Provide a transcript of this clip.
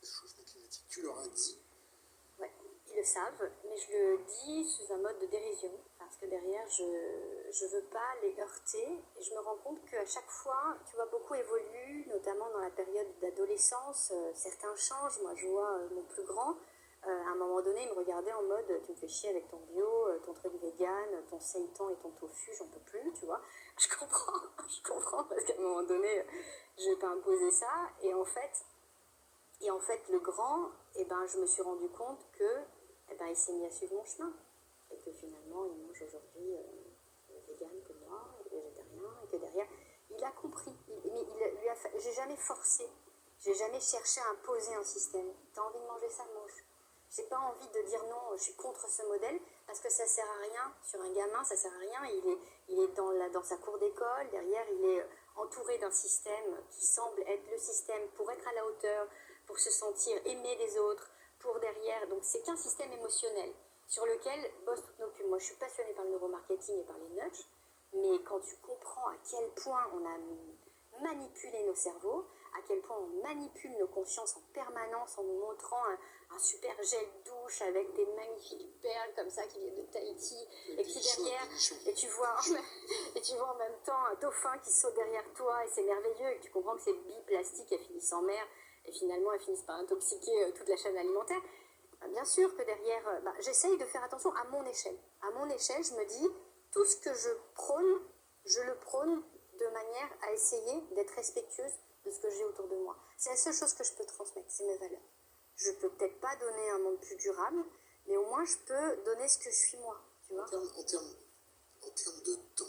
changement climatique. Tu leur as dit? Ouais, ils le savent, mais je le dis sous un mode de dérision, parce que derrière, je ne veux pas les heurter, et je me rends compte qu'à chaque fois, tu vois, beaucoup évolue, notamment dans la période d'adolescence, certains changent. Moi, je vois mon plus grand, à un moment donné, il me regardait en mode, tu me fais chier avec ton bio, ton truc vegan, ton seitan et ton tofu, j'en peux plus, tu vois. Je comprends, parce qu'à un moment donné, je vais pas imposer ça, et en fait, le grand, eh ben, je me suis rendu compte que, eh ben, il s'est mis à suivre mon chemin. Et que finalement, il mange aujourd'hui vegan comme moi, végétarien, et que derrière, il a compris. J'ai jamais forcé, j'ai jamais cherché à imposer un système. T'as envie de manger ça, mange. J'ai pas envie de dire non, je suis contre ce modèle, parce que ça sert à rien. Sur un gamin, ça sert à rien. Il est dans sa cour d'école, derrière, il est entouré d'un système qui semble être le système pour être à la hauteur, pour se sentir aimé des autres, pour derrière. Donc c'est qu'un système émotionnel sur lequel bossent toutes nos pubs. Moi, je suis passionnée par le neuromarketing et par les nudges, mais quand tu comprends à quel point on a manipulé nos cerveaux, à quel point on manipule nos consciences en permanence en nous montrant un super gel douche avec des magnifiques perles comme ça qui viennent de Tahiti, et puis derrière, et tu vois en même temps un dauphin qui saute derrière toi, et c'est merveilleux, et tu comprends que ces billes plastiques, elles finissent en mer, et finalement elles finissent par intoxiquer toute la chaîne alimentaire. Bien sûr que derrière, j'essaye de faire attention à mon échelle. À mon échelle, je me dis, tout ce que je prône, je le prône de manière à essayer d'être respectueuse de ce que j'ai autour de moi. C'est la seule chose que je peux transmettre, c'est mes valeurs. Je peux peut-être pas donner un monde plus durable, mais au moins je peux donner ce que je suis moi. Tu vois ? En termes de temps,